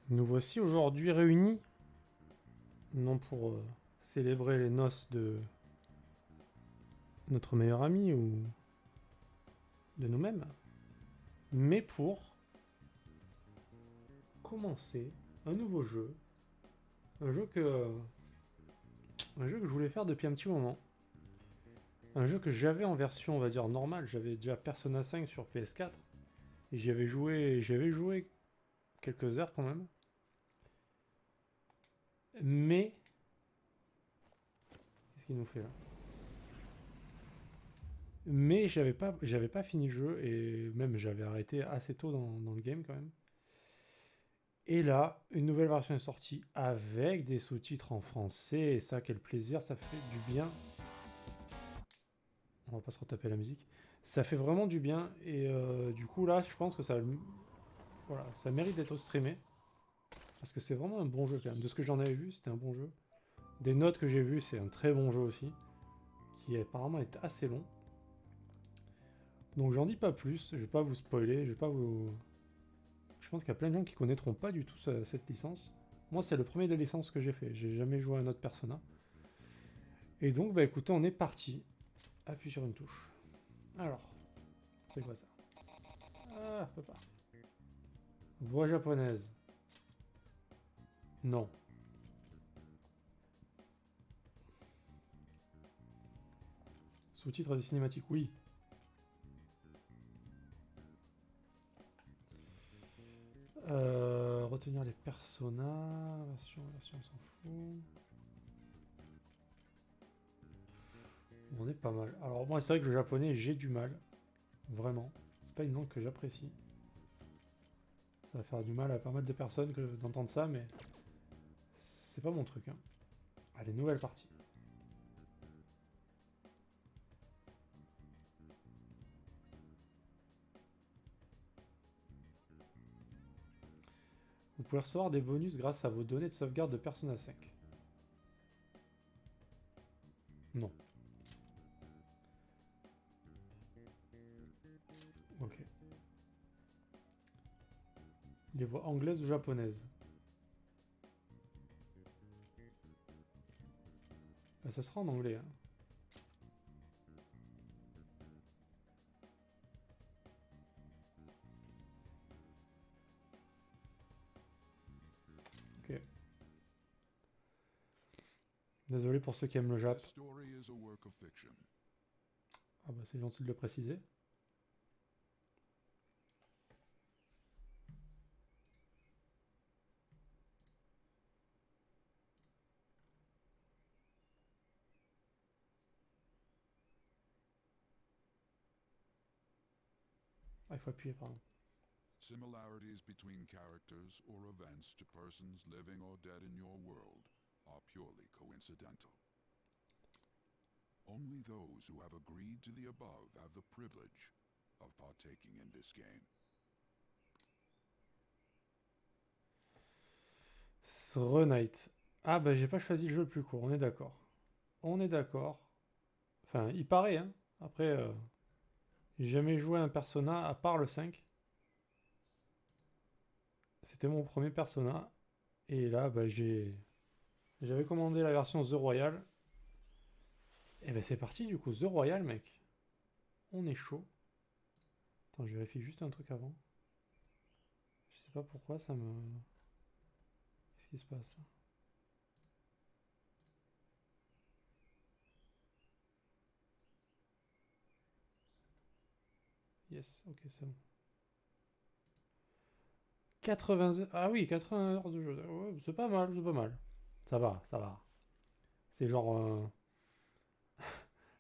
Nous voici aujourd'hui réunis, non pour célébrer les noces de notre meilleur ami ou de nous-mêmes, mais pour commencer un nouveau jeu, un jeu que, un jeu que je voulais faire depuis un petit moment, un jeu que j'avais en version, on va dire, normale. J'avais déjà Persona 5 sur PS4 et j'y avais joué quelques heures quand même, mais qu'est-ce qu'il nous fait là? Mais j'avais pas fini le jeu et même j'avais arrêté assez tôt dans le game quand même. Et là, une nouvelle version est sortie avec des sous-titres en français. Et ça, quel plaisir, ça fait du bien. On va pas se retaper la musique. Ça fait vraiment du bien. Et du coup, là, je pense que voilà, ça mérite d'être streamé. Parce que c'est vraiment un bon jeu quand même. De ce que j'en avais vu, c'était un bon jeu. Des notes que j'ai vues, c'est un très bon jeu aussi. Qui apparemment est assez long. Donc j'en dis pas plus. Je vais pas vous spoiler. Je vais pas vous. Je pense qu'il y a plein de gens qui connaîtront pas du tout cette licence. Moi, c'est le premier des licences que j'ai fait. J'ai jamais joué à un autre Persona. Et donc, bah écoutez, on est parti. Appuie sur une touche. Alors, c'est quoi ça? Ah, je peux pas. Voix japonaise. Non. Sous-titres des cinématiques, oui. Retenir les personas. Version, on s'en fout. On est pas mal. Alors, moi, c'est vrai que le japonais, j'ai du mal. Vraiment. C'est pas une langue que j'apprécie. Ça va faire du mal à pas mal de personnes d'entendre ça, mais c'est pas mon truc. Hein. Allez, nouvelle partie. Vous pouvez recevoir des bonus grâce à vos données de sauvegarde de Persona 5. Non. Ok. Les voix anglaises ou japonaises. Bah, ça sera en anglais. Hein. Ok. Désolé pour ceux qui aiment le Jap. Ah bah c'est gentil de le préciser. Ah, il faut appuyer, pardon. Similarities between characters or events to persons living or dead in your world are purely coincidental. Only those who have agreed to the above have the privilege of partaking in this game. Knight. Ah bah j'ai pas choisi le jeu le plus court, on est d'accord. On est d'accord. Enfin, il paraît, hein. Après, j'ai jamais joué à un Persona à part le 5. C'était mon premier Persona. Et là, bah j'avais commandé la version The Royal. Et bah c'est parti du coup, The Royal, mec. On est chaud. Attends, je vérifie juste un truc avant. Je sais pas pourquoi ça me... Qu'est-ce qui se passe là? Yes, ok, c'est bon. 80 heures. Ah oui, 80 heures de jeu. Ouais, c'est pas mal, c'est pas mal. Ça va, ça va. C'est genre.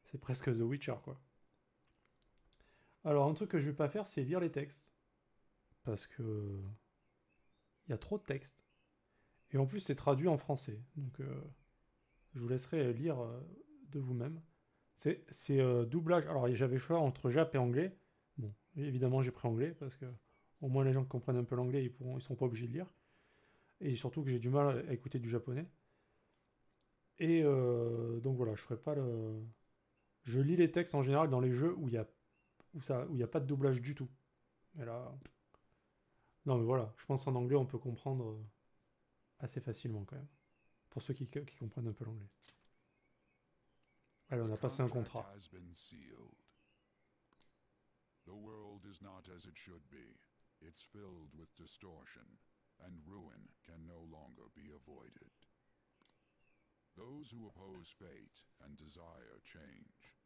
C'est presque The Witcher, quoi. Alors, un truc que je vais pas faire, c'est lire les textes. Parce que. Il y a trop de textes. Et en plus, c'est traduit en français. Donc, je vous laisserai lire de vous-même. C'est doublage. Alors, j'avais le choix entre Jap et anglais. Bon, évidemment, j'ai pris anglais parce que au moins les gens qui comprennent un peu l'anglais, ils sont pas obligés de lire. Et surtout que j'ai du mal à écouter du japonais. Et donc voilà, je ferai pas le. Je lis les textes en général dans les jeux où il y a pas de doublage du tout. Et là, non mais voilà, je pense en anglais on peut comprendre. assez facilement quand même. Pour ceux qui comprennent un peu l'anglais. Allez, on a passé un contrat. Has been sealed. The world is not as it should be. It's filled with distortion, and ruin can no longer be avoided. Those who oppose fate and desire change.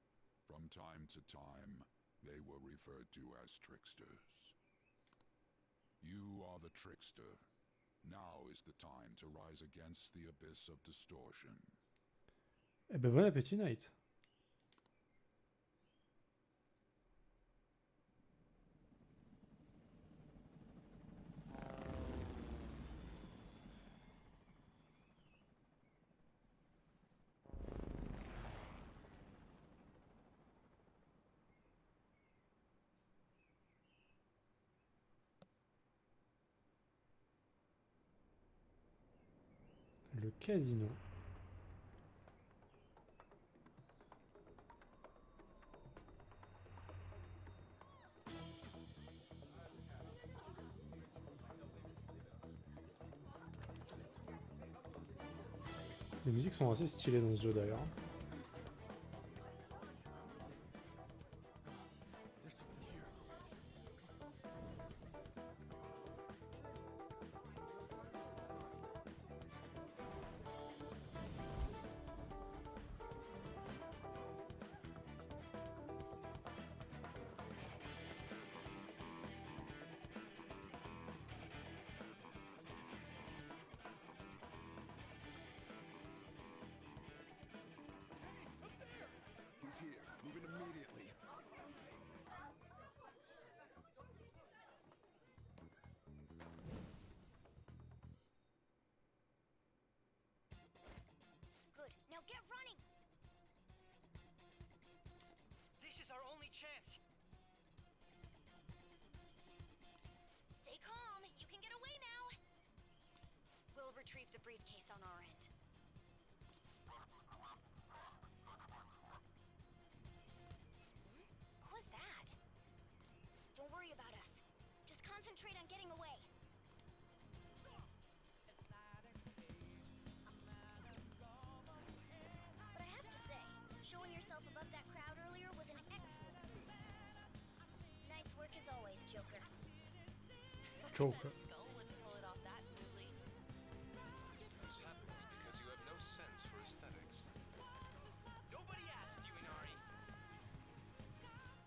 From time to time, they were referred to as tricksters. You are the trickster. Now is the time to rise against the abyss of distortion. Eh ben bon appétit, Knight. Le casino. Les musiques sont assez stylées dans ce jeu d'ailleurs. He's here. Moving immediately. Good. Now get running! This is our only chance. Stay calm. You can get away now. We'll retrieve the briefcase on our end. What was that? Don't worry about us. Just concentrate on getting away. But I have to say, showing yourself above that crowd earlier was an excellent move. Nice work as always, Joker. Joker. Skull wouldn't pull it off that smoothly. This happens because you have no sense for aesthetics. Nobody asked you, Inari.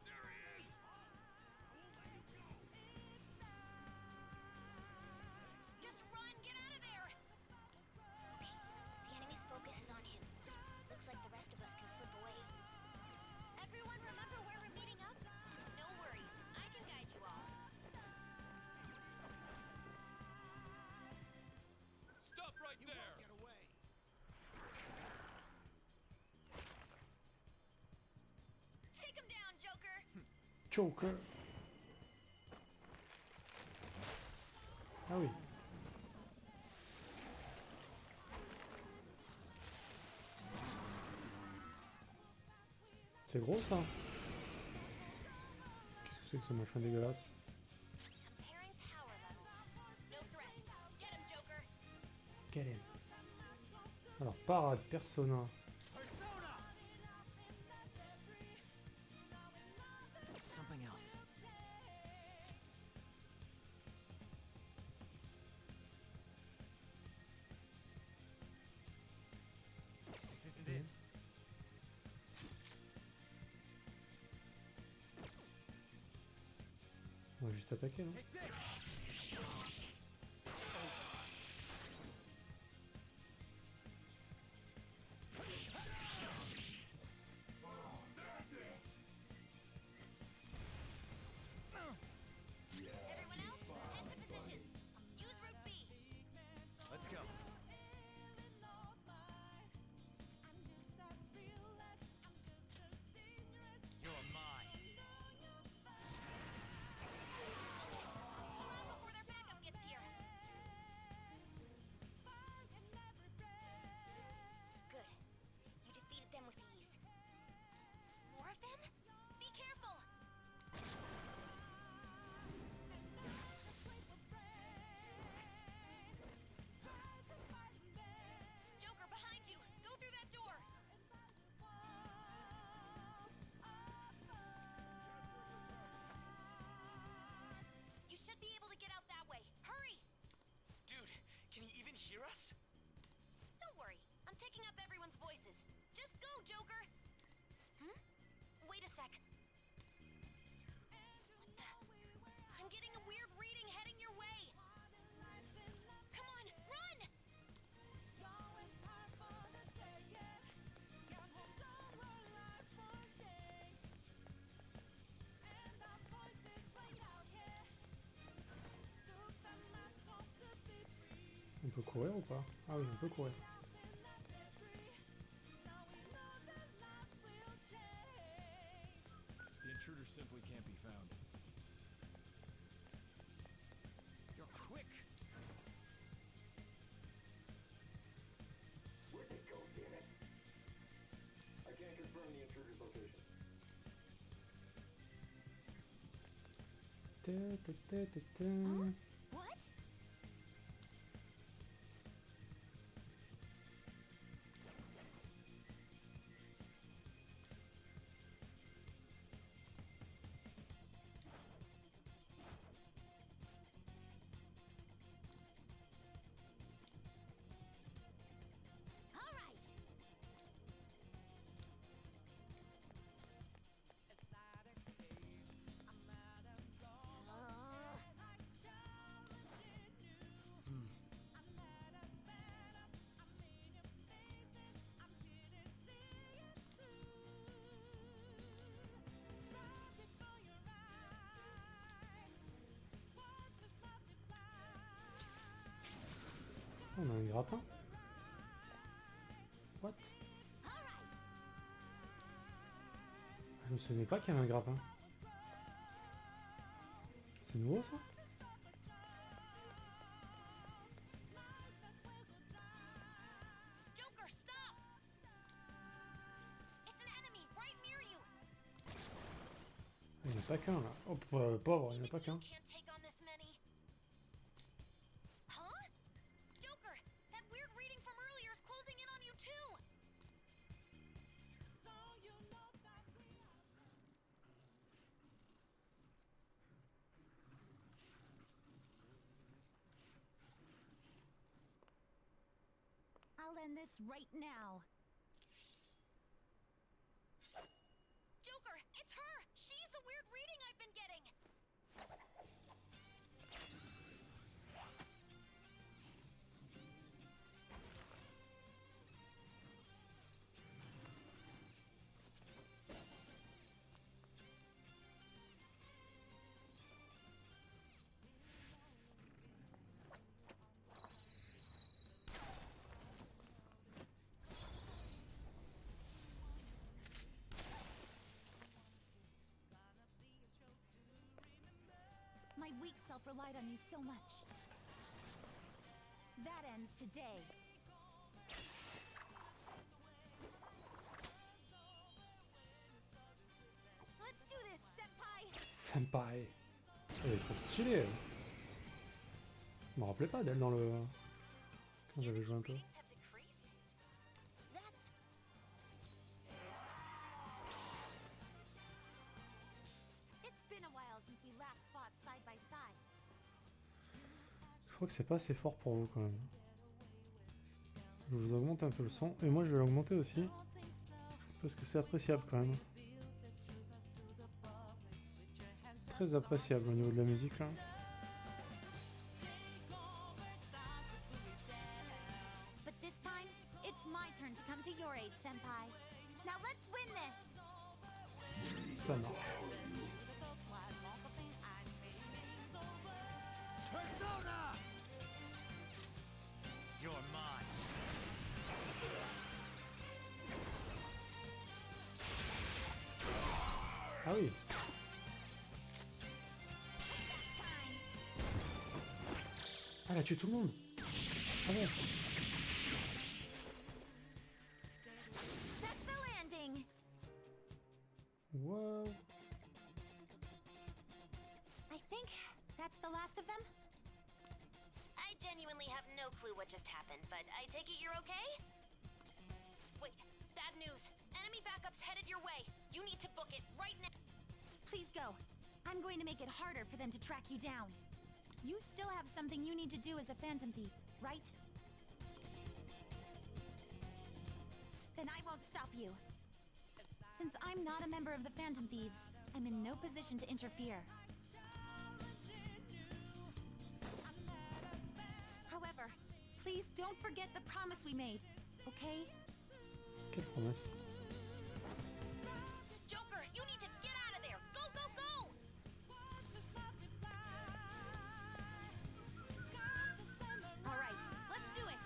There he is. Just run! Get out of there! Okay, the enemy's focus is on him. Looks like the rest of us can slip away. Everyone remember where we're meeting up? No worries, I can guide you all. Stop right You there. won't get away. Take him down, Joker! Joker. Ah oui. C'est gros ça. Qu'est-ce que c'est que ce machin dégueulasse? Comparing power levels. No threat. Get him, Joker! Quel est? Alors, parade, persona. Persona! Something else. This isn't it. On va juste attaquer, non? Take this! Everyone else, head to positions. Use Route B. Let's go. You're mine. sec. What the? I'm getting a weird reading heading your way. Come on, run! On peut courir ou pas? Ah oui, on peut courir. The intruder simply can't be found. You're quick! Where'd they go, damn it? I can't confirm the intruder's location. What? All right. On a un grappin? What? Je me souvenais pas qu'il y avait un grappin. C'est nouveau ça? Joker, stop! It's an enemy right near you. Il n'y en a pas qu'un là. Oh pauvre, il n'y en a pas qu'un. Can't take on this many. Huh? Joker, that weird reading from earlier is closing in on you too. I'll end this right now. Joker, it's her! She's the weird reading I've been getting! My weak self relied on you so much. That ends today. Let's do this, senpai! Senpai. Elle est trop stylée. Elle. Je me rappelais pas d'elle dans le... Quand j'avais joué un peu. Readings have decreased? That's... It's been a while since we last fought side by side. Je crois que c'est pas assez fort pour vous quand même. Je vous augmente un peu le son. Et moi je vais l'augmenter aussi. Parce que c'est appréciable quand même. Très appréciable au niveau de la musique là. But this time, it's my turn to come to your aid, senpai. Now let's win this! Ça marche. Persona! You're mine. Ah oui. Ah, elle a tué tout le monde. Ah ouais. Check the landing! Wow. I think that's the last of them. I genuinely have no clue what just happened, but I take it you're okay? Wait, bad news. Enemy backup's headed your way. You need to book it right now. Please go. I'm going to make it harder for them to track you down. You still have something you need to do as a Phantom Thief, right? Then I won't stop you. Since I'm not a member of the Phantom Thieves, I'm in no position to interfere. However, please don't forget the promise we made, okay? Quelle promesse? Joker, you need to get out of there! Go, go, go! All right, let's do it.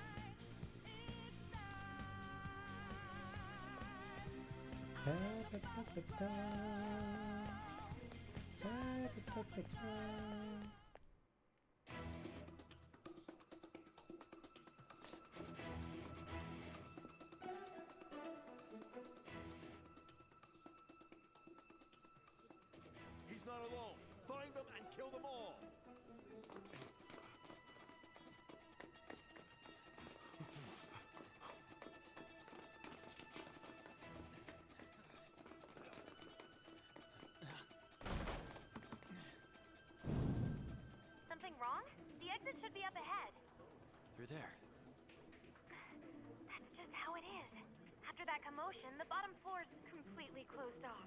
He's not alone. Find them and kill them all. Something wrong? The exit should be up ahead. Through there. That's just how it is. After that commotion, the bottom floor's completely closed off.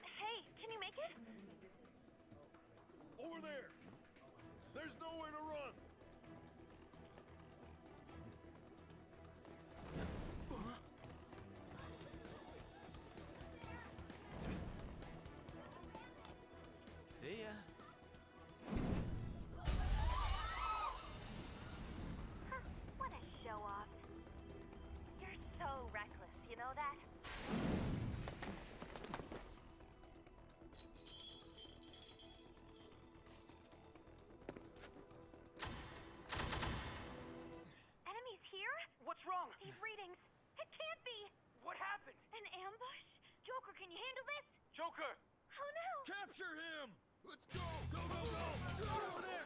Hey, can you make it? Over there. There's nowhere to run. See ya. Huh, what a show off. You're so reckless, you know that? Enemies here? What's wrong? These readings. It can't be. What happened? An ambush? Joker, can you handle this? Joker! Oh no! Capture him! Let's go! Go, go, go! Over there!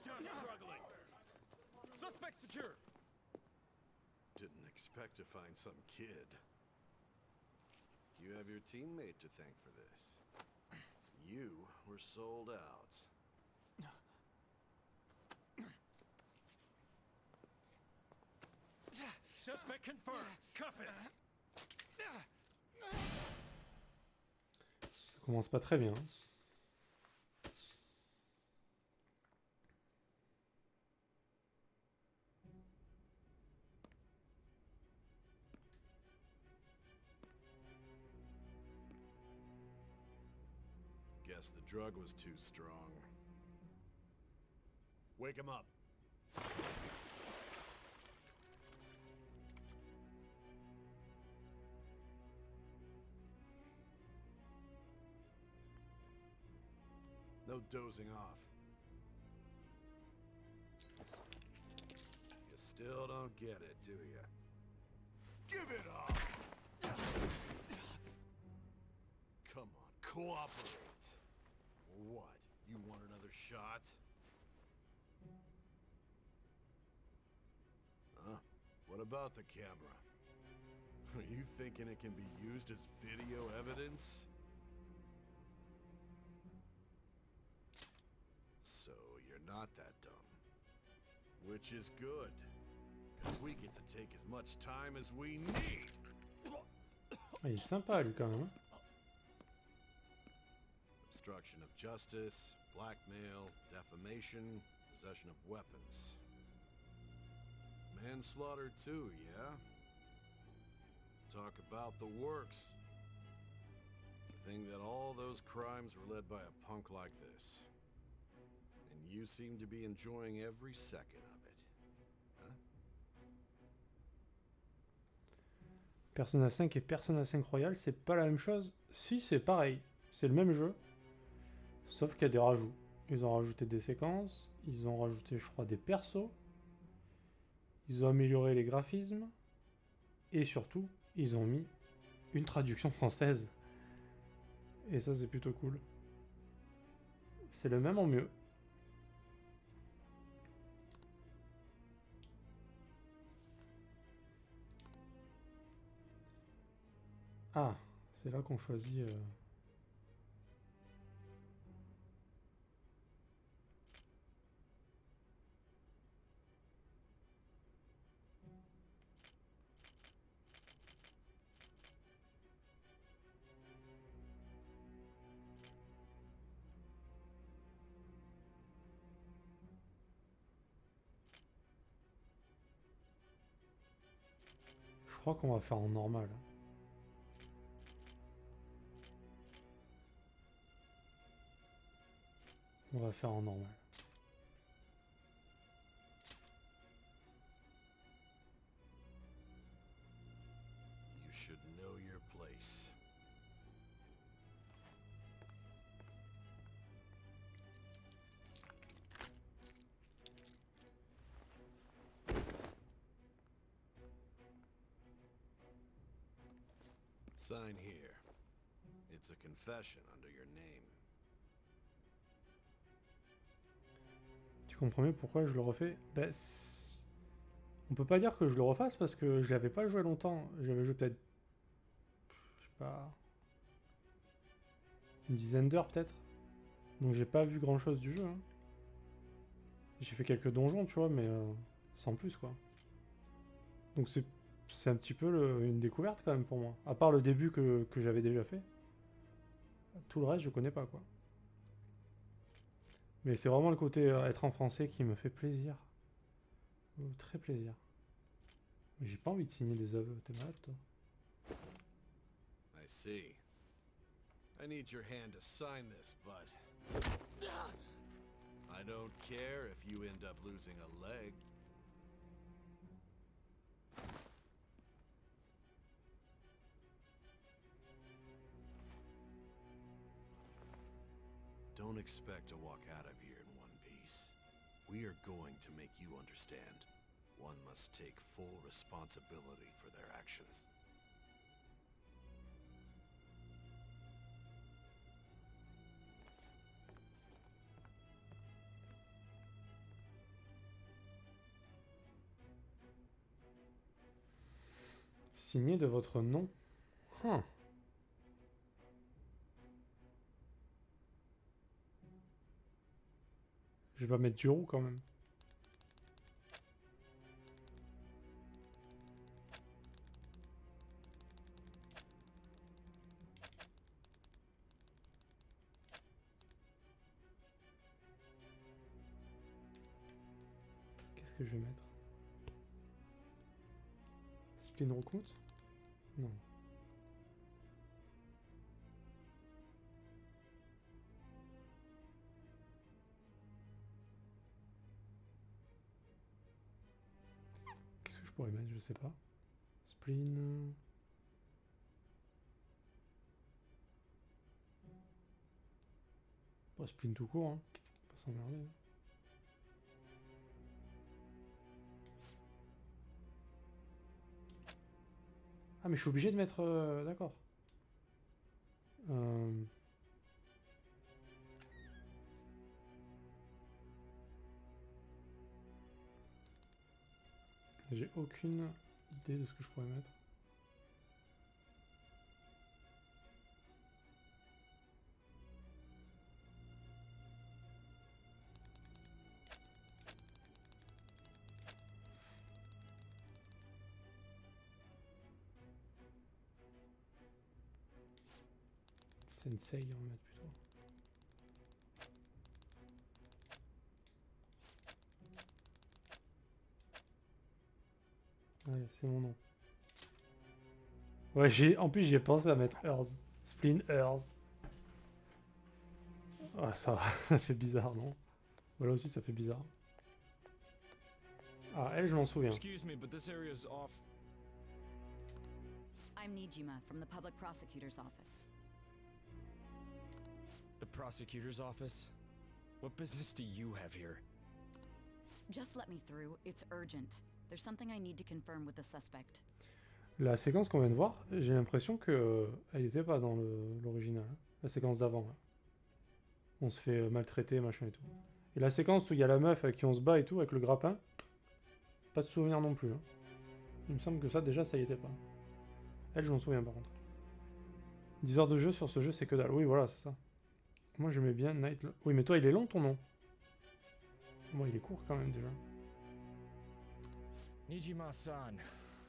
Still struggling. Suspect secured. Didn't expect to find some kid. You have your teammate to thank for this. You were sold out. Suspect confirmed. Cuff it. Ça commence pas très bien. Guess the drug was too strong. Wake him up. No dozing off. You still don't get it, do you? Give it up! Come on, cooperate. What? You want another shot? Huh? What about the camera? Are you thinking it can be used as video evidence? So you're not that dumb. Which is good. Because we get to take as much time as we need. Ah, il est sympa lui quand même. Hein. Obstruction of justice, blackmail, defamation, possession of weapons. Manslaughter too, yeah? Talk about the works. To think that all those crimes were led by a punk like this. And you seem to be enjoying every second of it. Huh? Persona 5 et Persona 5 Royal, c'est pas la même chose. Si, c'est pareil. C'est le même jeu. Sauf qu'il y a des rajouts. Ils ont rajouté des séquences. Ils ont rajouté, je crois, des persos. Ils ont amélioré les graphismes. Et surtout, ils ont mis une traduction française. Et ça, c'est plutôt cool. C'est le même en mieux. C'est là qu'on choisit... Je crois qu'on va faire en normal. On va faire en normal. You should know your place. Sign here. It's a confession under your name. Tu comprends mieux pourquoi je le refais? Ben, on peut pas dire que je le refasse parce que je l'avais pas joué longtemps. J'avais joué peut-être... Je sais pas... Une dizaine d'heures peut-être. Donc j'ai pas vu grand chose du jeu. Hein. J'ai fait quelques donjons, tu vois, mais sans plus quoi. Donc c'est un petit peu une découverte quand même pour moi. À part le début que j'avais déjà fait. Tout le reste je connais pas quoi. Mais c'est vraiment le côté être en français qui me fait plaisir. Très plaisir. Mais j'ai pas envie de signer des aveux, t'es malade toi? I see. I need your hand to sign this, but I don't care if you end up losing a leg. Don't expect to walk out of here in one piece. We are going to make you understand. One must take full responsibility for their actions. Signé de votre nom. Huh. Je vais pas mettre du roux quand même. Qu'est-ce que je vais mettre? Spleen Rookmoot? Non. Qu'est-ce que je pourrais mettre? Je sais pas. Spleen... Bon, spleen tout court, hein. Pas s'emmerder. Hein. Ah mais je suis obligé de mettre... D'accord. J'ai aucune idée de ce que je pourrais mettre. Sensei, on va mettre plutôt. Ouais, c'est mon nom. Ouais, en plus, j'y ai pensé à mettre Earth. Spleen Earth. Ah, ça fait bizarre, non? Voilà aussi, ça fait bizarre. Ah, elle, je m'en souviens. Excuse me, but this area's off. I'm Nijima from the Public Prosecutor's Office. The prosecutor's office? What business do you have here? Just let me through. It's urgent. There's something I need to confirm with the suspect. La séquence qu'on vient de voir, j'ai l'impression que elle n'était pas dans l'original. Hein. La séquence d'avant, là. On se fait maltraiter, machin et tout. Et la séquence où il y a la meuf avec qui on se bat et tout, avec le grappin, pas de souvenir non plus. Hein. Il me semble que ça, déjà, ça y était pas. Elle, je m'en souviens par contre. 10 heures de jeu sur ce jeu, c'est que dalle. Oui, voilà, c'est ça. Moi, j'aimais bien Night... Oui, mais toi, il est long, ton nom. Moi, il est court, quand même, déjà. Nijima-san,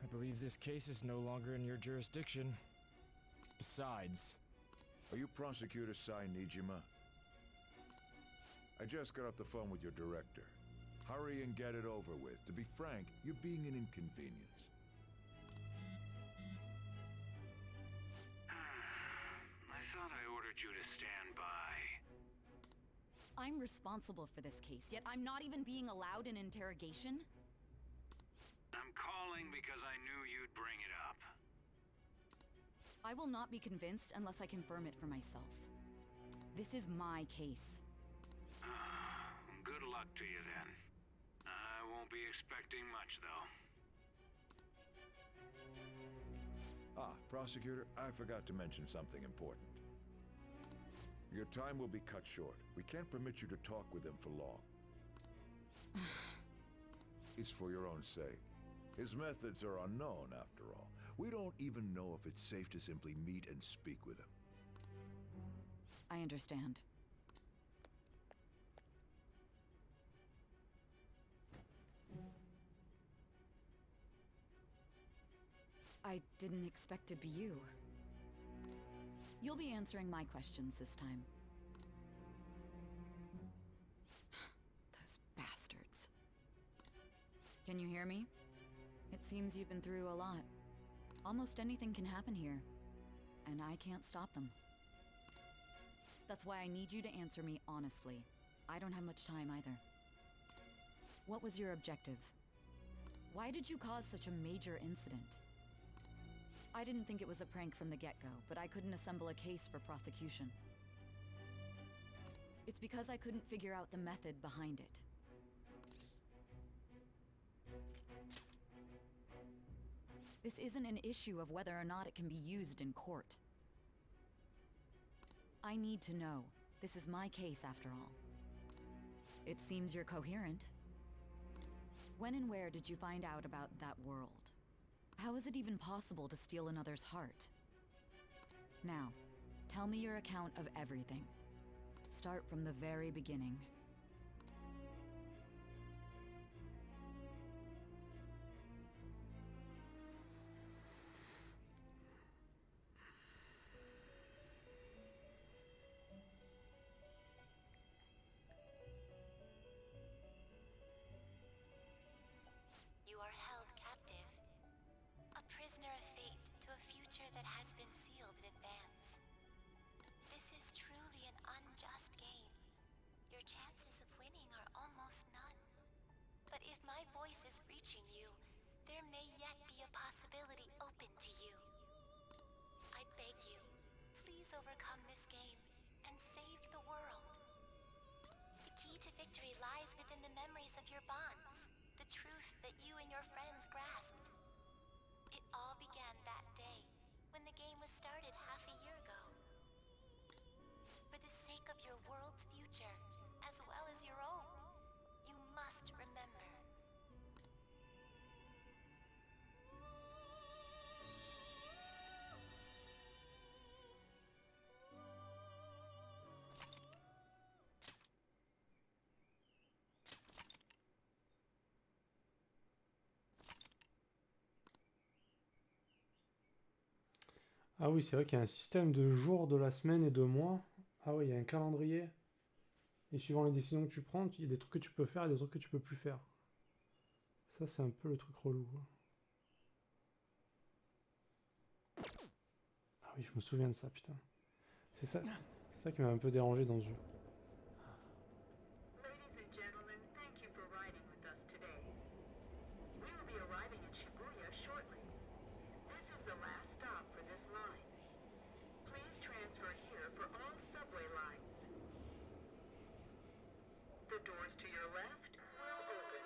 I believe this case is no longer in your jurisdiction. Besides... Are you Prosecutor Sai Nijima? I just got off the phone with your director. Hurry and get it over with. To be frank, you're being an inconvenience. I thought I ordered you to stand by. I'm responsible for this case, yet I'm not even being allowed an interrogation? I'm calling because I knew you'd bring it up. I will not be convinced unless I confirm it for myself. This is my case. Good luck to you then. I won't be expecting much, though. Ah, Prosecutor, I forgot to mention something important. Your time will be cut short. We can't permit you to talk with him for long. It's for your own sake. His methods are unknown, after all. We don't even know if it's safe to simply meet and speak with him. I understand. I didn't expect it'd be you. You'll be answering my questions this time. Those bastards. Can you hear me? It seems you've been through a lot. Almost anything can happen here, and I can't stop them. That's why I need you to answer me honestly. I don't have much time either. What was your objective? Why did you cause such a major incident? I didn't think it was a prank from the get-go, but I couldn't assemble a case for prosecution. It's because I couldn't figure out the method behind it. This isn't an issue of whether or not it can be used in court. I need to know. This is my case, after all. It seems you're coherent. When and where did you find out about that world? How is it even possible to steal another's heart? Now, tell me your account of everything. Start from the very beginning. You are held captive. A prisoner of fate to a future that has been sealed in advance. This is truly an unjust game. Your chances of winning are almost none. But if my voice is reaching you, there may yet be a possibility open to you. I beg you, please overcome this game and save the world. The key to victory lies within the memories of your bonds, the truth that you and your friends grasped. It all began that day, when the game was started half a year ago. For the sake of your world's future, as well as your own, you must remember. Ah oui, c'est vrai qu'il y a un système de jours de la semaine et de mois. Ah oui, il y a un calendrier. Et suivant les décisions que tu prends, il y a des trucs que tu peux faire et des trucs que tu peux plus faire. Ça, c'est un peu le truc relou, quoi. Ah oui, je me souviens de ça, putain. C'est ça qui m'a un peu dérangé dans ce jeu. Ladies and gentlemen, thank you for riding with us today. We will be arriving at Shibuya shortly. This is the last stop for this line. Please transfer here for all subway lines. The doors to your left will open.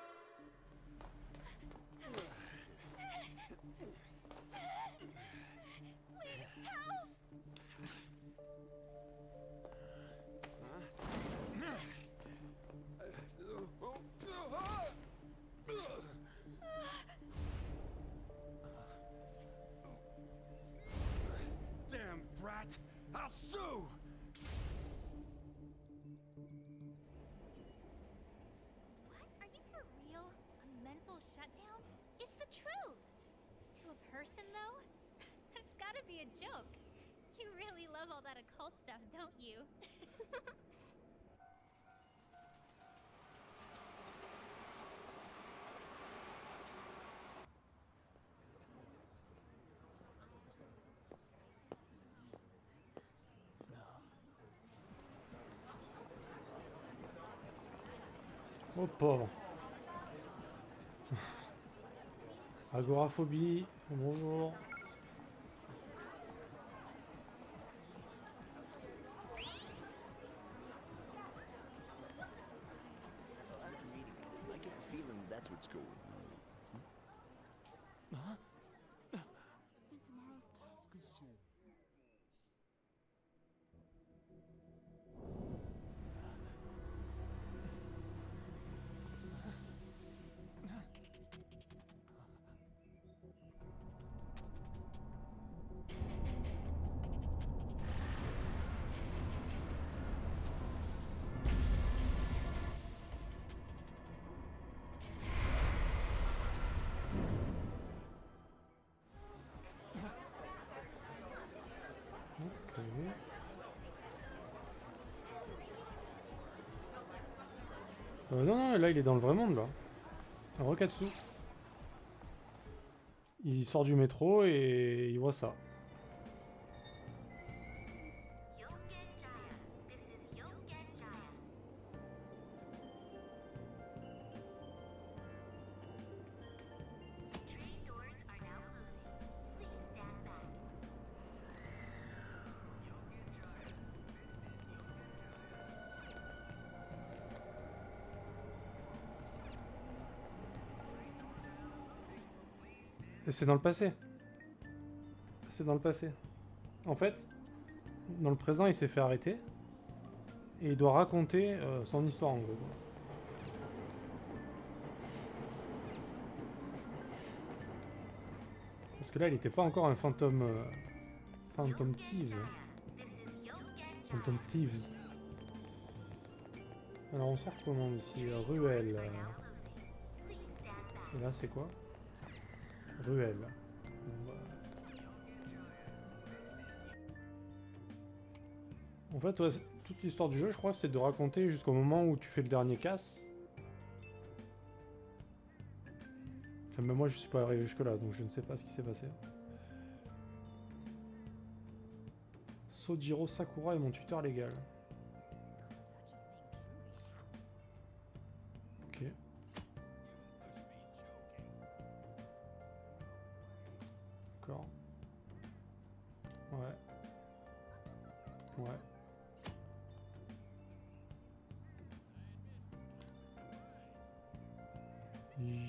Damn brat! person, though? That's gotta be a joke. You really love all that occult stuff, don't you? Oh pauvre. Agoraphobie, bonjour. I get the feeling that's what's going on. Tomorrow's task is so. Ok. Non, non, là il est dans le vrai monde là. Un Rokatsu. Il sort du métro et il voit ça. Et c'est dans le passé. C'est dans le passé. En fait, dans le présent, il s'est fait arrêter. Et il doit raconter son histoire en gros. Parce que là, il n'était pas encore un fantôme... Phantom Thieves. Phantom Thieves. Alors on sort comment ici? Ruelle. Et là, c'est quoi? Ruelle. Bon, bah. En fait, ouais, toute l'histoire du jeu, je crois, c'est de raconter jusqu'au moment où tu fais le dernier casse. Enfin, mais moi, je suis pas arrivé jusque-là, donc je ne sais pas ce qui s'est passé. Sojiro Sakura est mon tuteur légal. Ok. D'accord. Ouais. Ouais.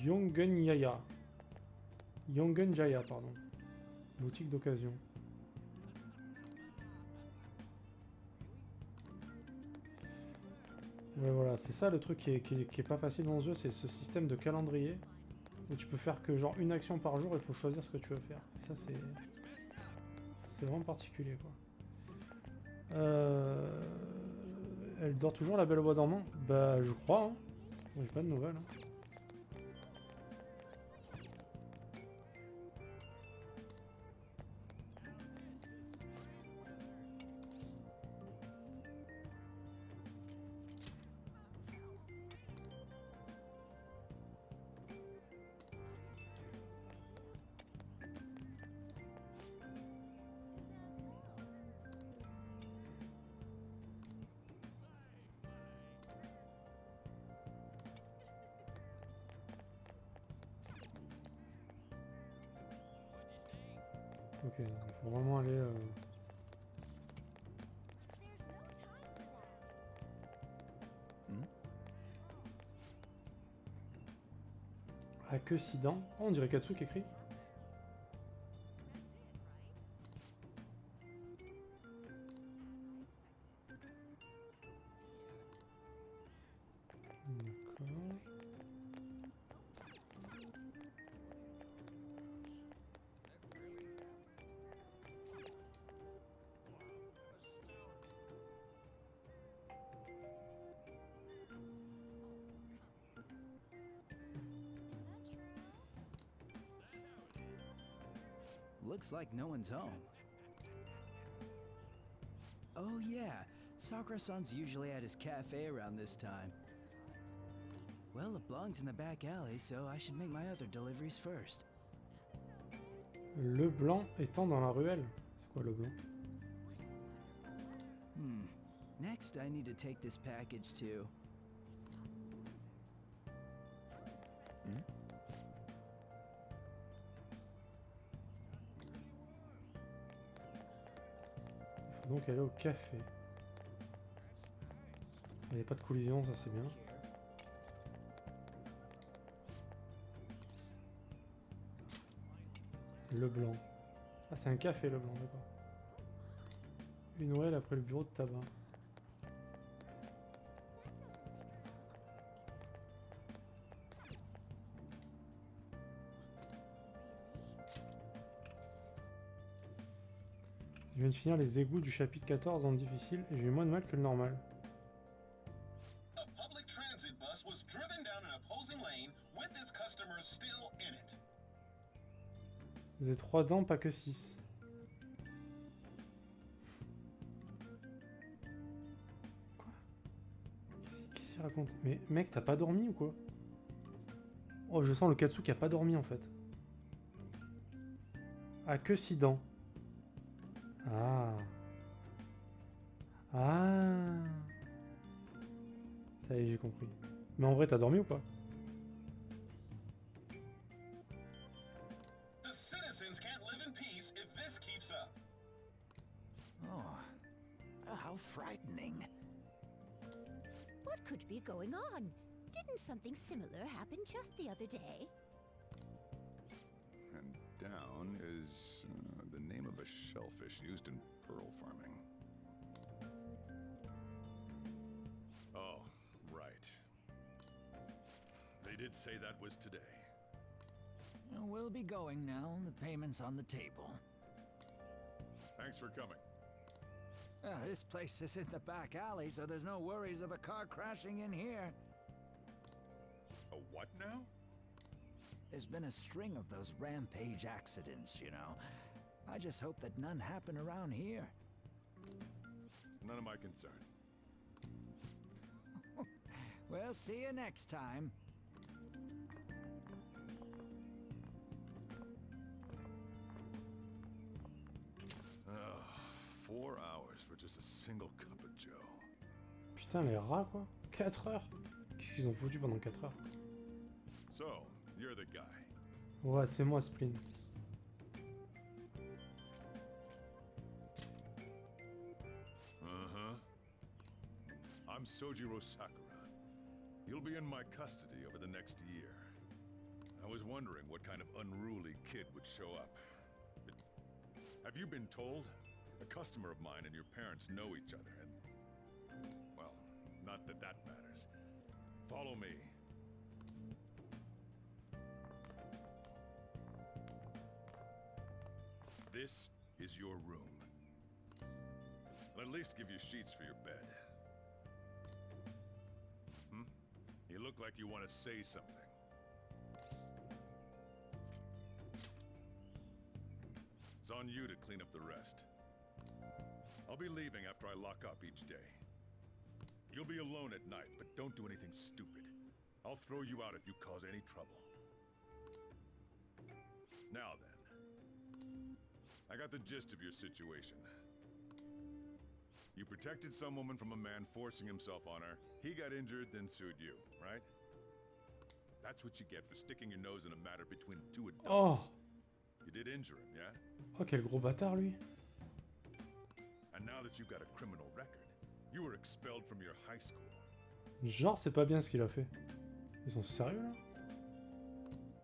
Yongen Yaya. Yongen Jaya, pardon. Boutique d'occasion. Ouais, voilà, c'est ça le truc qui est pas facile dans ce jeu, c'est ce système de calendrier où tu peux faire que genre une action par jour, il faut choisir ce que tu veux faire. Et ça, c'est vraiment particulier, quoi. Elle dort toujours, la belle au bois dormant? Bah, je crois, hein. J'ai pas de nouvelles, hein. Ok, il faut vraiment aller... À que si dents. Oh, on dirait Katsu qui écrit. D'accord. Looks like no one's home. Oh yeah, Sakura-san's usually at his cafe around this time. Well, LeBlanc's in the back alley, so I should make my other deliveries first. Leblanc étant dans la ruelle. C'est quoi Leblanc? Next, I need to take this package to... Il faut donc aller au café. Il n'y a pas de collision, ça c'est bien. Leblanc. Ah, c'est un café Leblanc, d'accord. Une ruelle après le bureau de tabac. Je viens de finir les égouts du chapitre 14 en difficile et j'ai eu moins de mal que le normal. A public transit bus was driven down an opposing lane with its customers still in it. Vous avez 3 dents, pas que 6. Quoi? Qu'est-ce qu'il raconte? Mais mec, t'as pas dormi ou quoi? Oh, je sens le Katsu qui a pas dormi en fait. Ah, que 6 dents. Ah. Ah. Ça y est, j'ai compris. Mais en vrai, t'as dormi ou pas? The citizens can't live in peace if this keeps up. Oh, how frightening. What could be going on? Didn't something similar happen just the other day? And down is the name of a shellfish used in pearl farming. Oh, right. They did say that was today. We'll be going now. The payment's on the table. Thanks for coming. This place is in the back alley, so there's no worries of a car crashing in here. A what now? There's been a string of those rampage accidents, you know. I just hope that none happen around here. None of my concern. We'll see you next time. Oh, 4 hours for just a single cup of joe. Putain, les rats quoi. 4 heures. Qu'est-ce qu'ils ont foutu pendant 4 heures? So, you're the guy. Ouais, c'est moi, Splin. I'm Sojiro Sakura. You'll be in my custody over the next year. I was wondering what kind of unruly kid would show up. Have you been told? A customer of mine and your parents know each other, and... well, not that that matters. Follow me. This is your room. I'll at least give you sheets for your bed. You look like you want to say something. It's on you to clean up the rest. I'll be leaving after I lock up each day. You'll be alone at night, but don't do anything stupid. I'll throw you out if you cause any trouble. Now then. I got the gist of your situation. You protected some woman from a man forcing himself on her. He got injured, then sued you, right? That's what you get for sticking your nose in a matter between two adults. Oh. You did injure him, yeah? Oh, quel gros bâtard, lui. And now that you've got a criminal record, you were expelled from your high school. Genre, c'est pas bien ce qu'il a fait. Ils sont sérieux, là?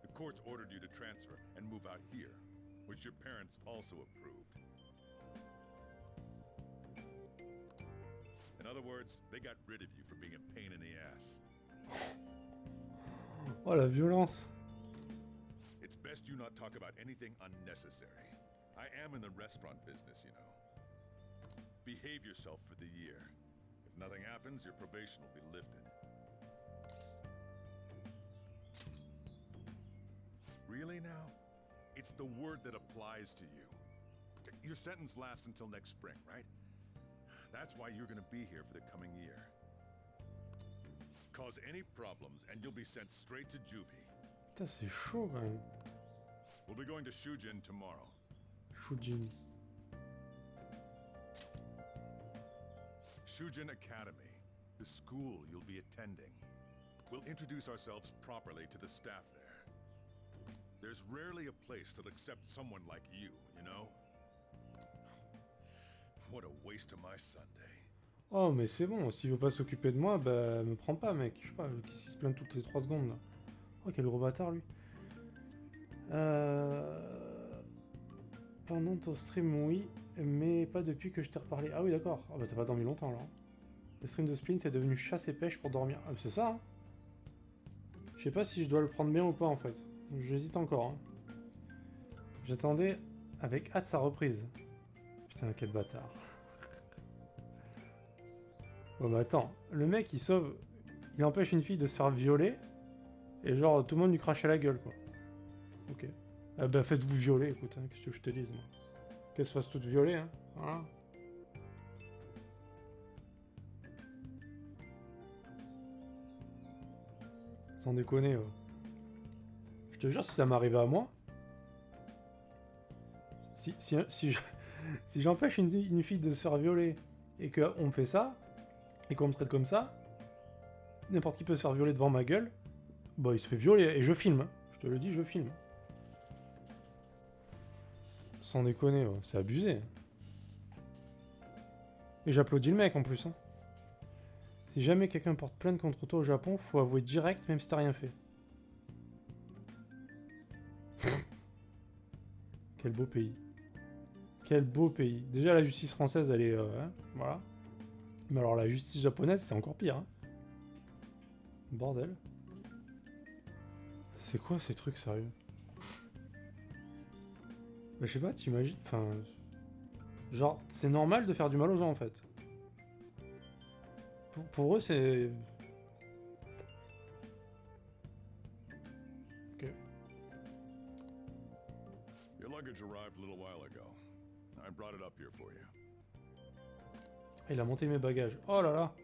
The courts ordered you to transfer and move out here, which your parents also approved. In other words, they got rid of you for being a pain in the ass. Oh, la violence. It's best you not talk about anything unnecessary. I am in the restaurant business, you know. Behave yourself for the year. If nothing happens, your probation will be lifted. Really now? It's the word that applies to you. Your sentence lasts until next spring, right? That's why you're gonna be here for the coming year. Cause any problems and you'll be sent straight to juvie. Putain, c'est chaud quand même. We'll be going to Shujin tomorrow. Shujin. Shujin Academy, the school you'll be attending. We'll introduce ourselves properly to the staff there. There's rarely a place that'll accept someone like you, you know? What a waste of my Sunday. Oh, mais c'est bon, s'il veut pas s'occuper de moi, bah me prends pas, mec. Je sais pas, qu'est-ce qu'il se plaint toutes les 3 secondes là. Oh, quel gros bâtard lui. Pendant ton stream, oui, mais pas depuis que je t'ai reparlé. Ah oui, d'accord. Ah bah t'as pas dormi longtemps là. Le stream de Splint c'est devenu chasse et pêche pour dormir. Ah, c'est ça, hein. Je sais pas si je dois le prendre bien ou pas en fait. J'hésite encore. Hein. J'attendais avec hâte sa reprise. Putain, quel bâtard. Bon bah attends, le mec il sauve, il empêche une fille de se faire violer, et genre tout le monde lui crache à la gueule quoi. Ok. Ah bah faites-vous violer, écoute, hein, qu'est-ce que je te dise moi. Qu'elle se fasse toute violer, hein. Sans déconner. Je te jure, si ça m'arrivait à moi, si j'empêche une fille de se faire violer, et qu'on me fait ça, et qu'on me traite comme ça, n'importe qui peut se faire violer devant ma gueule, bah il se fait violer, et je filme, je te le dis, je filme. Sans déconner, c'est abusé. Et j'applaudis le mec en plus. Hein. Si jamais quelqu'un porte plainte contre toi au Japon, faut avouer direct, même si t'as rien fait. Quel beau pays. Quel beau pays. Déjà la justice française, elle est... voilà. Mais alors la justice japonaise, c'est encore pire. Hein. Bordel. C'est quoi ces trucs sérieux? Bah, je sais pas, t'imagines... Enfin... Genre, c'est normal de faire du mal aux gens en fait. Pour eux, c'est... Ok. Your luggage arrived a little while ago. I brought it up here for you. Il a monté mes bagages. Oh là là.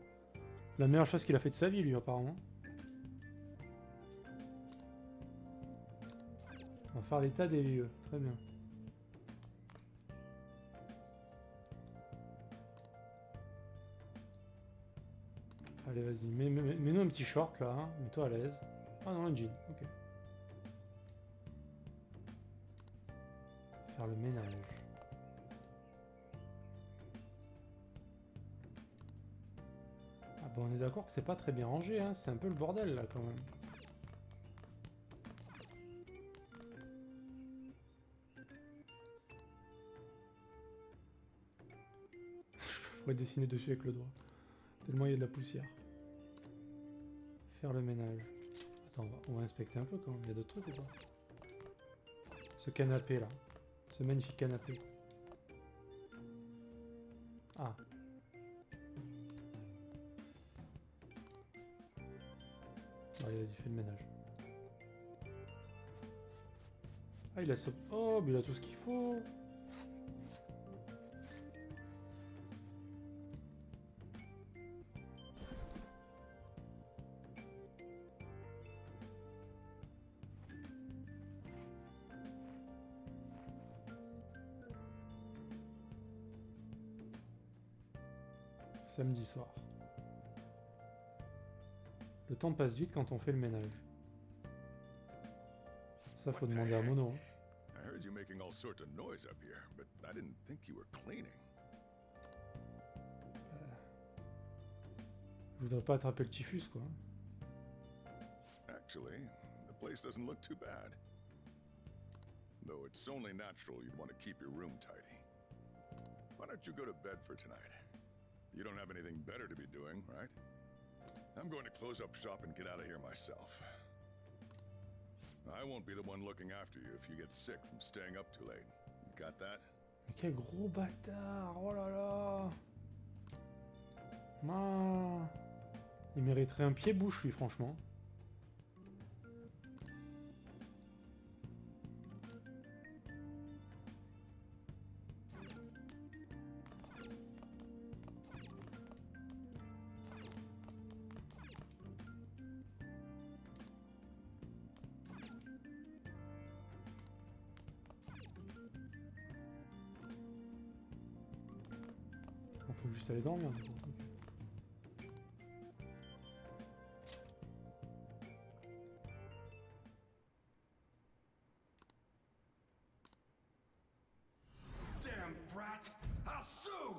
La meilleure chose qu'il a fait de sa vie, lui, apparemment. On va faire l'état des lieux. Très bien. Allez, vas-y. Mets-nous un petit short, là. Hein. Mets-toi à l'aise. Ah non, un jean. Ok. Faire le ménage. Ah bah on est d'accord que c'est pas très bien rangé, hein. C'est un peu le bordel, là, quand même. Je pourrais dessiner dessus avec le doigt. Tellement il y a de la poussière. Faire le ménage. Attends, on va inspecter un peu quand même. Il y a d'autres trucs ou pas? Ce canapé là. Ce magnifique canapé. Ah. Allez, vas-y, fais le ménage. Ah, il a ce... Oh, mais il a tout ce qu'il faut. Samedi soir. Le temps passe vite quand on fait le ménage. Ça, faut demander à Mono. Hein. I heard you making all sorts of noise up here, but I didn't think you were cleaning. Je voudrais pas attraper le typhus, quoi. Actually, the place doesn't look too bad. Though it's only natural you'd want to keep your room tidy. Why don't you go to bed for tonight? You don't have anything better to be doing, right? I'm going to close up shop and get out of here myself. I won't be the one looking after you if you get sick from staying up too late. You got that? Mais quel gros bâtard! Oh là là! Ah. Il mériterait un pied-bouche, lui, franchement. faut juste aller dormir. Du coup. Ok. Damn brat! I'll sue!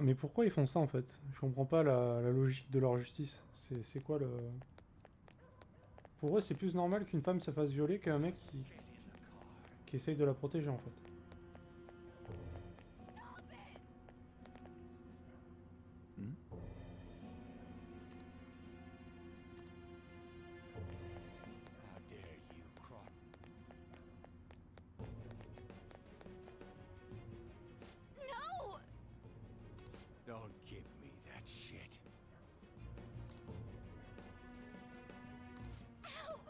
Mais pourquoi ils font ça en fait? Je comprends pas la logique de leur justice. C'est quoi le... Pour eux, c'est plus normal qu'une femme se fasse violer qu'un mec qui essaye de la protéger en fait. How dare you, Croc? No! Don't give me that shit. Ow!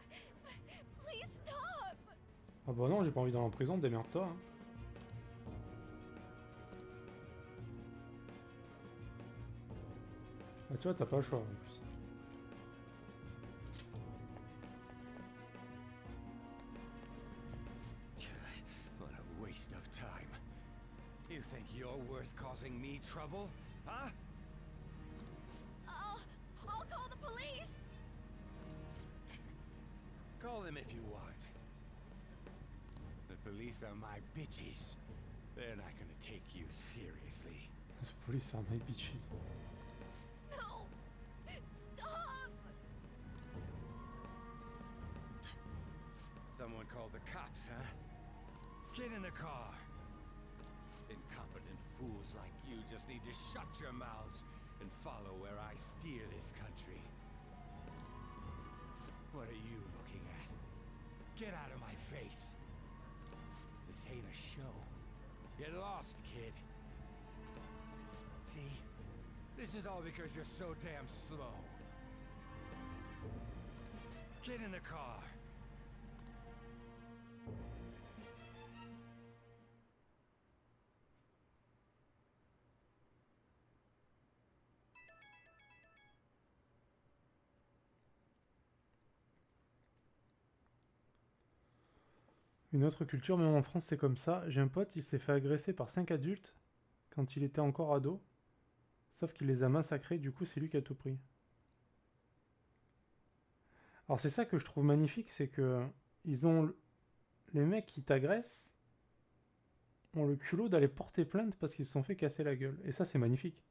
Please stop! Ah bah non, j'ai pas envie d'aller en prison, démerde-toi. Hein. Ah tu vois, t'as pas le choix en plus. What a waste of time. You think you're worth causing me trouble? Huh? I'll call the police! Call them if you want. The police are my bitches. They're not gonna take you seriously. The police are my bitches. No! Stop! Someone called the cops, huh? Get in the car. Incompetent fools like you just need to shut your mouths and follow where I steer this country. What are you looking at? Get out of my face. This ain't a show. Get lost, kid. See? This is all because you're so damn slow. Get in the car. Une autre culture, même en France, c'est comme ça. J'ai un pote, il s'est fait agresser par 5 adultes quand il était encore ado. Sauf qu'il les a massacrés, du coup, c'est lui qui a tout pris. Alors, c'est ça que je trouve magnifique, c'est que ils ont... Les mecs qui t'agressent ont le culot d'aller porter plainte parce qu'ils se sont fait casser la gueule. Et ça, c'est magnifique.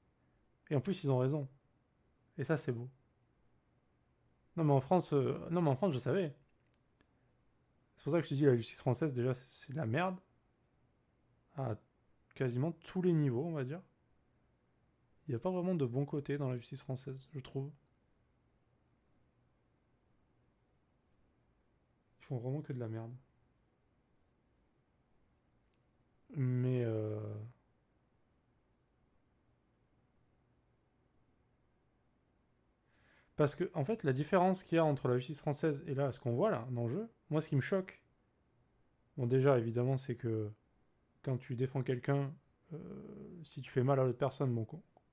Et en plus, ils ont raison. Et ça, c'est beau. Non, mais en France, je savais. C'est pour ça que je te dis, la justice française, déjà, c'est de la merde. À quasiment tous les niveaux, on va dire. Il n'y a pas vraiment de bon côté dans la justice française, je trouve. Ils font vraiment que de la merde. Mais... Parce que, en fait, la différence qu'il y a entre la justice française et là, ce qu'on voit là, dans le jeu, moi, ce qui me choque, bon, déjà, évidemment, c'est que quand tu défends quelqu'un, si tu fais mal à l'autre personne, bon,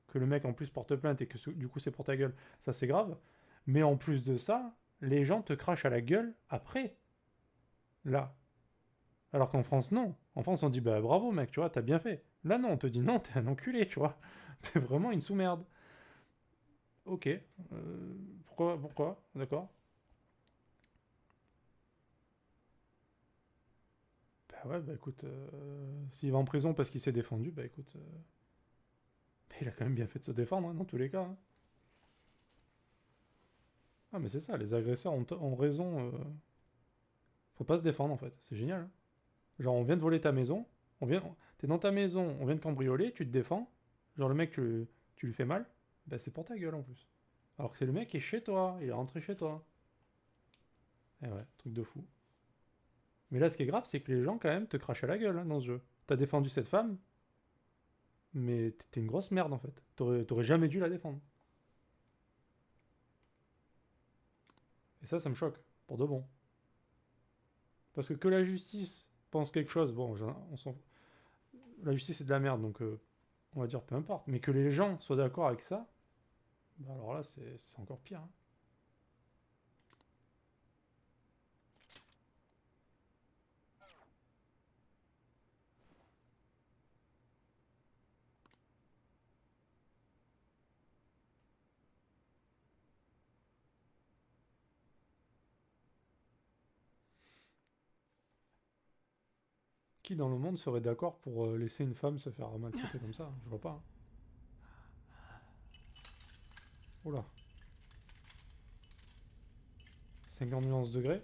que le mec en plus porte plainte et que du coup c'est pour ta gueule, ça c'est grave. Mais en plus de ça, les gens te crachent à la gueule après. Là. Alors qu'en France, non. En France, on dit, bah bravo mec, tu vois, t'as bien fait. Là, non, on te dit, non, t'es un enculé, tu vois. T'es vraiment une sous-merde. Ok. Pourquoi D'accord. Bah ouais, bah écoute, s'il va en prison parce qu'il s'est défendu, bah écoute... il a quand même bien fait de se défendre, hein, dans tous les cas. Hein. Ah mais c'est ça, les agresseurs ont raison. Faut pas se défendre en fait, c'est génial. Hein. Genre on vient de voler ta maison, t'es dans ta maison, on vient de cambrioler, tu te défends. Genre le mec, tu lui fais mal, bah c'est pour ta gueule en plus. Alors que c'est le mec qui est chez toi, il est rentré chez toi. Eh ouais, truc de fou. Mais là ce qui est grave, c'est que les gens quand même te crachent à la gueule hein, dans ce jeu. T'as défendu cette femme, mais t'es une grosse merde en fait. T'aurais jamais dû la défendre. Et ça me choque, pour de bon. Parce que la justice pense quelque chose, bon, on s'en fout. la justice est de la merde, donc on va dire peu importe. Mais que les gens soient d'accord avec ça, bah alors là, c'est encore pire. Hein. Qui dans le monde serait d'accord pour laisser une femme se faire maltraiter comme ça? Je vois pas. Hein. Oula. 50 nuances degrés.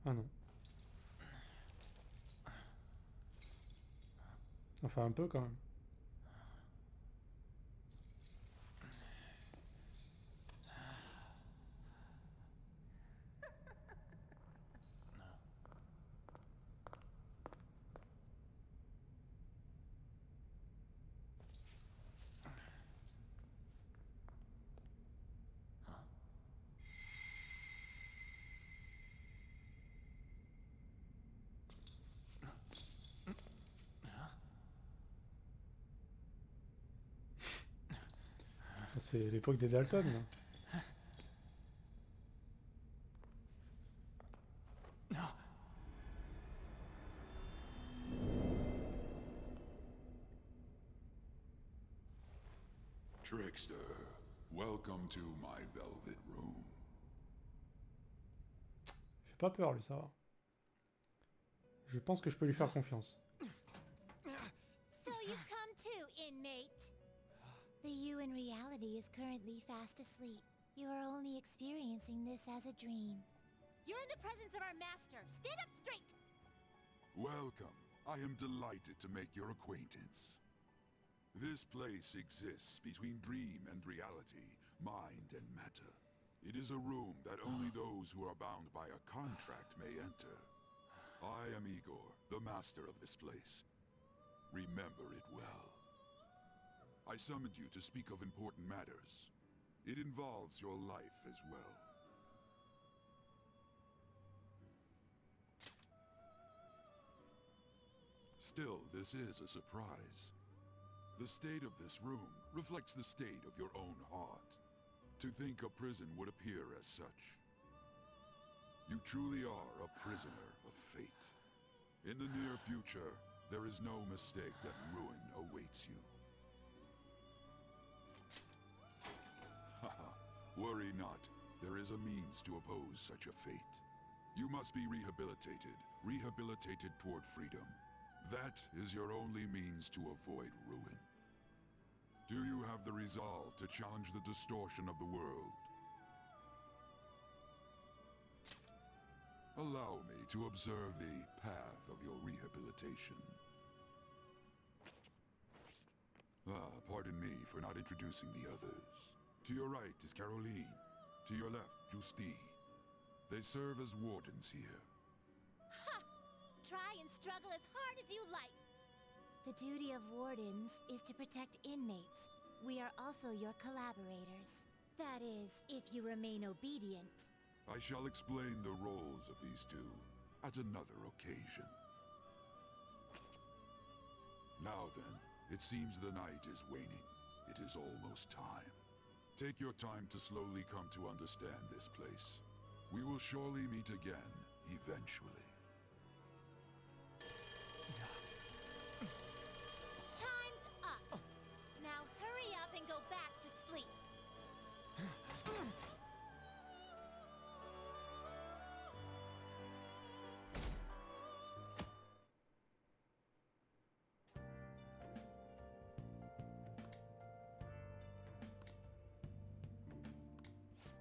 Ah non. Enfin un peu quand même. C'est l'époque des Dalton. Là. Trickster, welcome to my velvet room. Fait pas peur lui, ça va. Je pense que je peux lui faire confiance. So you've come too, inmate. The you in reality is currently fast asleep. You are only experiencing this as a dream. You're in the presence of our master. Stand up straight! Welcome. I am delighted to make your acquaintance. This place exists between dream and reality, mind and matter. It is a room that only those who are bound by a contract may enter. I am Igor, the master of this place. Remember it well. I summoned you to speak of important matters. It involves your life as well. Still, this is a surprise. The state of this room reflects the state of your own heart. To think a prison would appear as such. You truly are a prisoner of fate. In the near future, there is no mistake that ruin awaits you. Haha, worry not. There is a means to oppose such a fate. You must be rehabilitated toward freedom. That is your only means to avoid ruin. Do you have the resolve to challenge the distortion of the world? Allow me to observe the path of your rehabilitation. Pardon me for not introducing the others. To your right is Caroline. To your left, Justine. They serve as wardens here. Ha! Try and struggle as hard as you like. The duty of wardens is to protect inmates. We are also your collaborators. That is, if you remain obedient. I shall explain the roles of these two at another occasion. Now then, it seems the night is waning. It is almost time. Take your time to slowly come to understand this place. We will surely meet again, eventually. Time's up! Now hurry up and go back to sleep.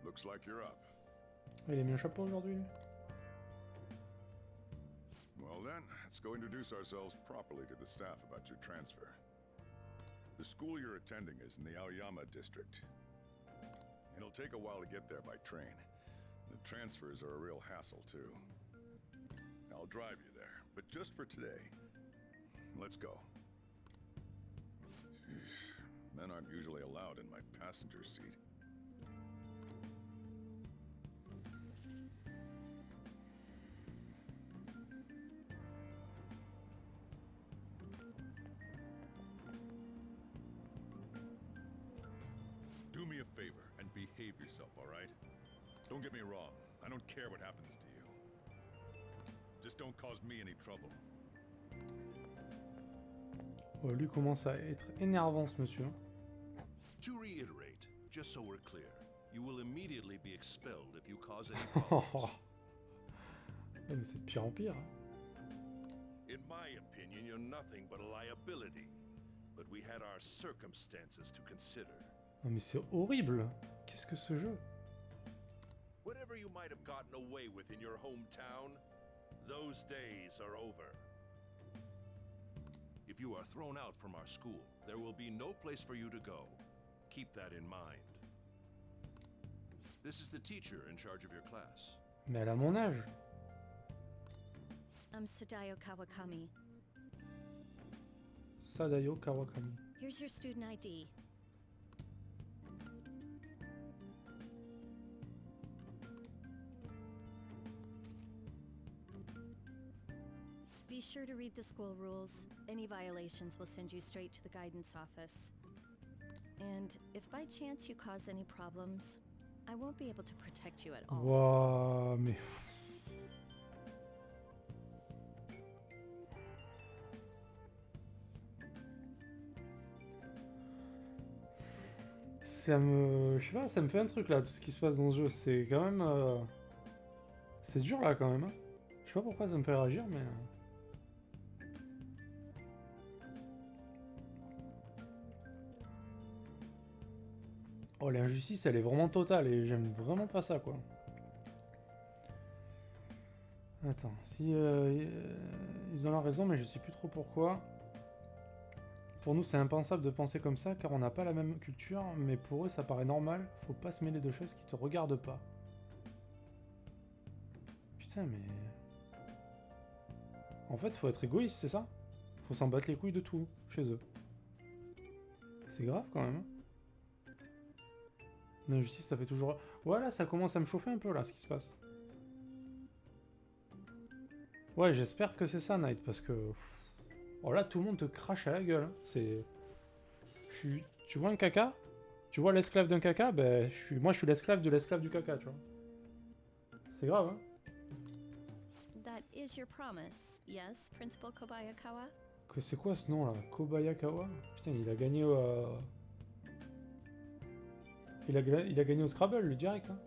Looks like you're up. Il a mis un chapeau aujourd'hui, lui. Well then, let's go introduce ourselves properly to the staff about your transfer. The school you're attending is in the Aoyama district. It'll take a while to get there by train. The transfers are a real hassle, too. I'll drive you there, but just for today. Let's go. Jeez, men aren't usually allowed in my passenger seat. Do me a favor and behave yourself, all right? Don't get me wrong. I don't care what happens to you. Just don't cause me any trouble. Oh, lui commence à être énervant, ce monsieur. To reiterate, just so we're clear, you will immediately be expelled if you cause any problems. Ouais, mais c'est de pire en pire. In my opinion, you're nothing but a liability. But we had our circumstances to consider. Non mais c'est horrible. Qu'est-ce que ce jeu? Whatever you might have gotten away with in your hometown, those days are over. If you are thrown out from our school, there will be no place for you to go. Keep that in mind. This is the teacher in charge of your class. Mais elle a mon âge. I'm Sadayo Kawakami. Sadayo Kawakami. Here's your student ID. Be sure to read the school rules. Any violations will send you straight to the guidance office. And if by chance you cause any problems, I won't be able to protect you at all. Waouh, mais... Ça me... Je sais pas, ça me fait un truc là, tout ce qui se passe dans ce jeu. C'est quand même... C'est dur là quand même. Hein. Je sais pas pourquoi ça me fait réagir, mais... Oh, l'injustice, elle est vraiment totale et j'aime vraiment pas ça, quoi. Attends, si... ils ont la raison, mais je sais plus trop pourquoi. Pour nous, c'est impensable de penser comme ça, car on n'a pas la même culture, mais pour eux, ça paraît normal. Faut pas se mêler de choses qui te regardent pas. Putain, mais... En fait, faut être égoïste, c'est ça? Faut s'en battre les couilles de tout, chez eux. C'est grave, quand même. L'injustice, ça fait toujours... Ouais, là, ça commence à me chauffer un peu, là, ce qui se passe. Ouais, j'espère que c'est ça, Knight, parce que... Oh là, tout le monde te crache à la gueule. Hein. C'est... Tu vois un caca? Tu vois l'esclave d'un caca? Ben, moi, je suis l'esclave de l'esclave du caca, tu vois. C'est grave, hein? That is your promise, yes, Principal Kobayakawa? Que c'est quoi ce nom, là? Kobayakawa? Putain, il a gagné il a gagné au Scrabble, lui, direct, hein.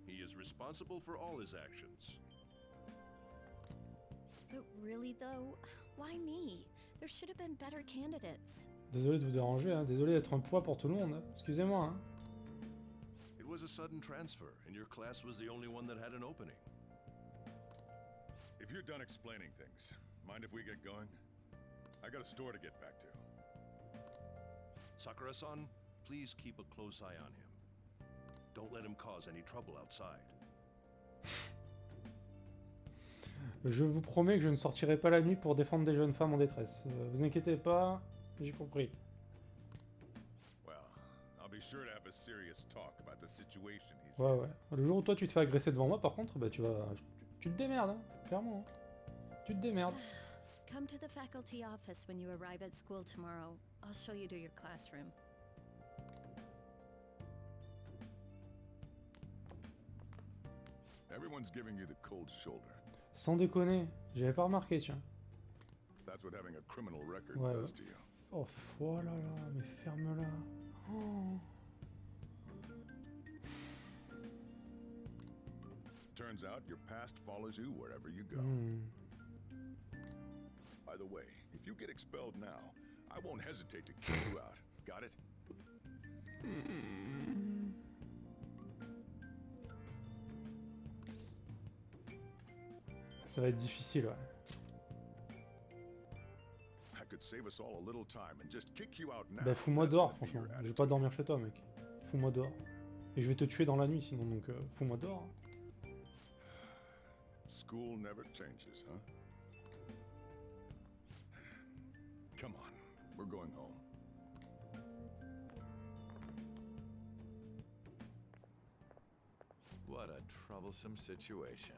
He is responsible for all his actions. But really, though, why me? There should have been better candidates. Désolé de vous déranger, hein. Désolé d'être un poids pour tout le monde. Hein. Excusez-moi, hein. It was a sudden transfer, and your class was the only one that had an opening. If you're done explaining things, mind if we get going? I got a store to get back to. Sakura-san, please keep a close eye on him. Don't let him cause any trouble outside. Je vous promets que je ne sortirai pas la nuit pour défendre des jeunes femmes en détresse. Vous inquiétez pas, j'ai compris. Well, I'll be sure to have a serious talk about the situation he's Ouais, ouais. Le jour où toi tu te fais agresser devant moi, par contre, bah tu te démerdes, hein, clairement. Hein. Tu te démerdes. Come to the faculty office when you arrive at school tomorrow. I'll show you to your classroom. Everyone's giving you the cold shoulder. Sans déconner, j'avais pas remarqué, tiens. That's what having a criminal record Ouais, does ouais. to you. Oh, oh là là, mais ferme-la. Oh. Turns out your past follows you wherever you go. By the way, if you get expelled now, I won't hesitate to kick you out. Got it? Ça va être difficile, ouais. I could save us all a little time and just kick you out now. Bah fous-moi dehors, franchement. Je vais pas dormir chez toi, mec. Fous-moi dehors. Et je vais te tuer dans la nuit, sinon, donc fous-moi dehors. School never changes, huh? Come on, we're going home. What a troublesome situation.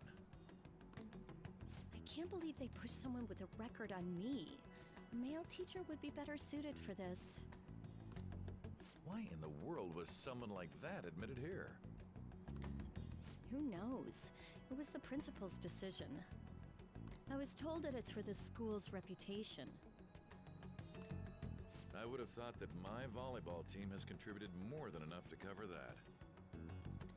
I can't believe they pushed someone with a record on me. A male teacher would be better suited for this. Why in the world was someone like that admitted here? Who knows? It was the principal's decision. I was told that it's for the school's reputation. I would have thought that my volleyball team has contributed more than enough to cover that.